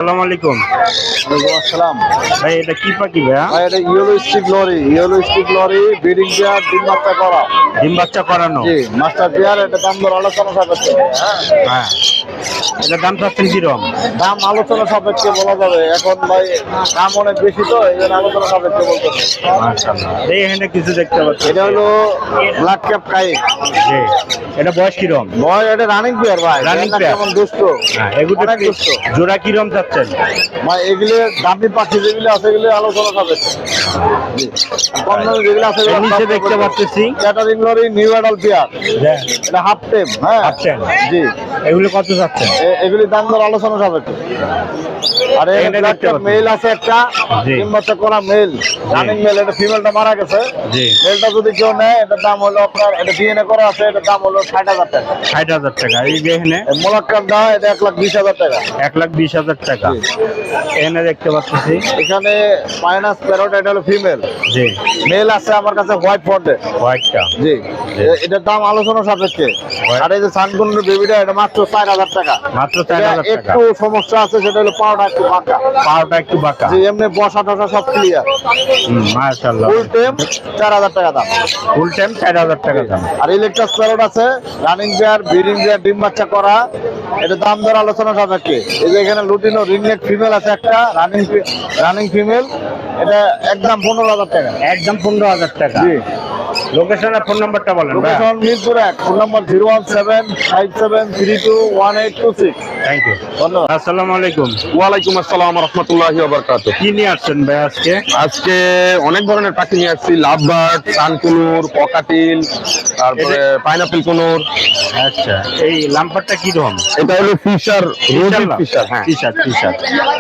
আসসালামু আলাইকুম। ওয়ালাইকুম আসসালাম। ভাই এটা কি পাখি ভাইয়া? ভাই এটা yellow stick lory breeding pair ডিম বাচ্চা করা। ডিম বাচ্চা করানো? জি, মাস্টার পেয়ার। এটা দাম দর আলোচনা সাপেক্ষে। হ্যাঁ, এটা দাম চাচ্ছেন কিরকম? দাম আলোচনা সাপেক্ষে বলা যাবে। এখন ভাই দাম অনেক বেশি, তো এই জন্য আলোচনা সাপেক্ষে বলতেছে। মাশাআল্লাহ, এই এখানে কিছু দেখতে পাচ্ছি। এটা হলো ব্ল্যাক ক্যাপ কাই। জি, এটা বয়স কিরকম? ভাই এটা রানিং পেয়ার ভাই। রানিং এটা পেয়ার? কেমন দুষ্ট। হ্যাঁ, এগুলো অনেক দুষ্ট। জোড়া কিরকম চাচ্ছেন? ভাই এগুলো দামি পাখি যেগুলো আছে এগুলো আলোচনা সাপেক্ষে। জি, কম দামি যেগুলো আছে এর নিচে দেখতে পাচ্ছি chattering lory new adult pair. এটা হাফ টেম। হ্যাঁ, আচ্ছা, জি। এগুলো কত চাচ্ছেন? এগুলি দাম দর আলোচনা সাপেক্ষে। আর মেল আছে একটা, জি। ডিম বাচ্চা করা মেল, রানিং মেল। এটা ফিমেলটা মারা গেছে। জি, মেলটা যদি কেউ নেয় এটার দাম হলো আপনার, এটা ডিএনএ করা আছে, এটার দাম হলো 60,000 টাকা। 60,000 টাকা। এই যে এখানে মোলাক্কারটা এটা 1,20,000 টাকা। 1,20,000 টাকা। জি। এখানে দেখতে পাচ্ছি। এখানে মাইনাস প্যারট, এটা হলো ফিমেল। জি, মেল আছে আমার কাছে হোয়াইট ফন্টে। হোয়াইটটা? জি, এটার দাম আলোচনা সাপেক্ষে। আর এই যে সানকুন্ডুর বেবিটা, এটা মাত্র 4,000 টাকা। মাত্র 4,000 টাকা। একটু সমস্যা আছে, সেটা হলো পাওয়াটা একটু বাঁকা। পাওয়াটা একটু বাঁকা। জি, এমনি বসা টসা সব ক্লিয়ার। মাশাআল্লাহ। ফুল টেম 4,000 টাকা দাম। ফুল টাইম 4,000 টাকা দাম। আর ইলেকট্রাস প্যারট আছে, রানিং পেয়ার, ব্রিডিং পেয়ার, ডিম বাচ্চা করা। এটা দাম দর আলোচনা সাপেক্ষে। এই যে এখানে লুটিনো রিংনেক ফিমেল আছে একটা, রানিং ফিমেল। এটা একদম 15,000 টাকা। একদম 15,000 টাকা। জি। লোকেশন আর ফোন নাম্বারটা বলেন ভাই। Location Mirpur 1, phone number 01757321826। Thank you, ধন্যবাদ। আসসালামু আলাইকুম। ওয়ালাইকুম আসসালাম রাহমাতুল্লাহি ওয়া বারাকাতুহু। কি নিয়ে আসছেন ভাই আজকে? আজকে অনেক ধরনের পাখি নিয়ে আসছি। লাভবার্ড, সানকুনুর, ককাটিল, তারপরে পাইনাপেল কুনুর। আচ্ছা, এই লাম্পারটা কি রকম? এটা হলো ফিশার, রোজি ফিশার। হ্যাঁ,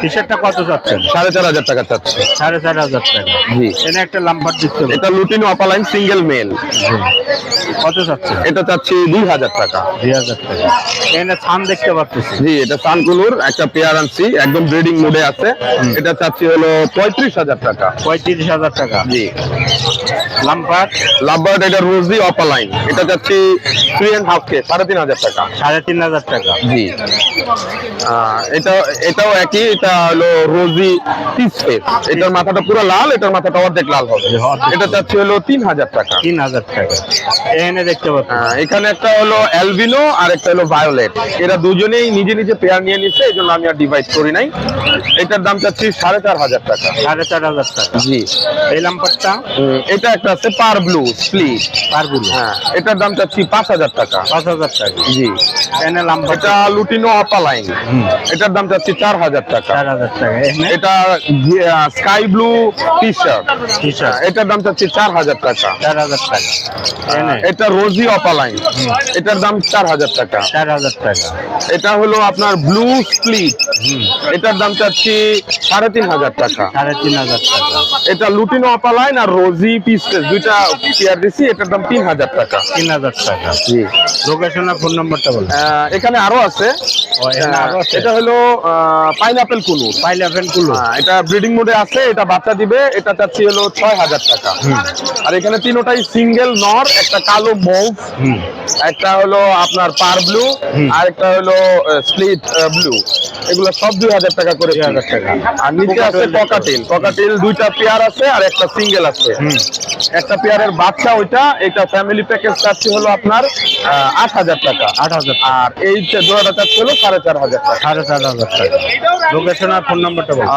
টি-শার্টটা কত যাচ্ছেন? 4,500 টাকা চাচ্ছে। 4,500 টাকা। জি। এখানে একটা লাম্পার দিতে হবে। এটা লুটিনো অপালাইন সিঙ্গেল মেল। কত যাচ্ছে? এটা চাচ্ছি 2,000 টাকা। 2,000 টাকা। এখানে ছান দেখতে পাচ্ছি। জি, এটা সানকুনুর একটা পেয়ার আনছি, একদম ব্রিডিং মোডে আছে। এটা চাচ্ছি হলো 35,000 টাকা। 35,000 টাকা। জি। লাম্পার? লাভবার্ড এটা রোজি অপালাইন, এটা চাচ্ছি 3.5K, 3,500 টাকা। 3,500 টাকা। জি। এটাও একই। এটা হলো রোজি পিস ফেস। এটার মাথাটা পুরো লাল, এটার মাথাটা অর্ধেক লাল হবে। এটা চাচ্ছি হলো 3,000 টাকা। 3,000 টাকা। এখানে দেখতে পাচ্ছি। এখানে একটা হলো অ্যালবিনো আর একটা হলো ভায়োলেট। এরা দুজনেই নিজে নিজে পেয়ার নিয়ে নিচ্ছে, এই জন্য আমি আর ডিভাইড করি নাই। এটার দাম চাচ্ছি 4,500 টাকা। 4,500 টাকা। জি। এই লাম্পারটা? এটা একটা আছে পার ব্লু স্প্লিট। পারগুলো? হ্যাঁ, এটার দাম চাচ্ছি 5,000 টাকা। 5,000 টাকা। জি। এখানে লাম্পার? এটা লুটিনো অপালাইন, এটার দাম চাচ্ছি 4,000 টাকা। 4,000 টাকা। এখানে এটা স্কাই ব্লু টি-শার্ট, এটার দাম চাচ্ছি 4,000 টাকা। 4,000 টাকা। এখানে এটা রোজি অপালাইন, এটার দাম 4,000 টাকা। 4,000 টাকা। এটা হলো আপনার ব্লু স্প্লিট, এটার দাম চাচ্ছি 3,500 টাকা। 3,500 টাকা। এটা লুটিনো অপালাইন আর রোজি পিসেস দুইটা পেয়ার দিছি, এটার দাম 3,000 টাকা। 3,000 টাকা। জি। লোকেশন আর ফোন নাম্বারটা বলুন। এখানে আরো আছে। এখানে আরো আছে? এটা হলো পাইনাপেল কুনুর। পাইনাপেল কুনুর? এটা ব্রিডিং মোডে আছে, এটা বাচ্চা দিবে। এটা চাচ্ছি হলো 6,000 টাকা। আর এখানে তিনটাই সিঙ্গেল নর, একটা কালো মৌভ, একটা হলো আপনার পার ব্লু, আর একটা হলো স্প্লিট ব্লু। এগুলো সব 2,000 টাকা করে। 2,000 টাকা। আর নিচে আছে ককাটেল দুইটা পেয়ার আছে আর একটা সিঙ্গেল আছে। একটা পেয়ারের বাচ্চা ওইটা। এটা ফ্যামিলি প্যাকেজ চাচ্ছি হলো আপনার 8,000 টাকা। 8,000। আর এই জোড়াটা চাচ্ছি হলো 4,500 টাকা। 4,500 টাকা। লোকেশন আর ফোন নাম্বারটা বলুন।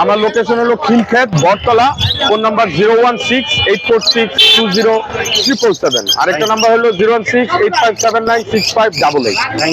আমার লোকেশন হলো খিলক্ষেত, বটতলা। Phone number 016-846-2077। আরেকটা নাম্বার হলো 016-8579-6588। Thank you.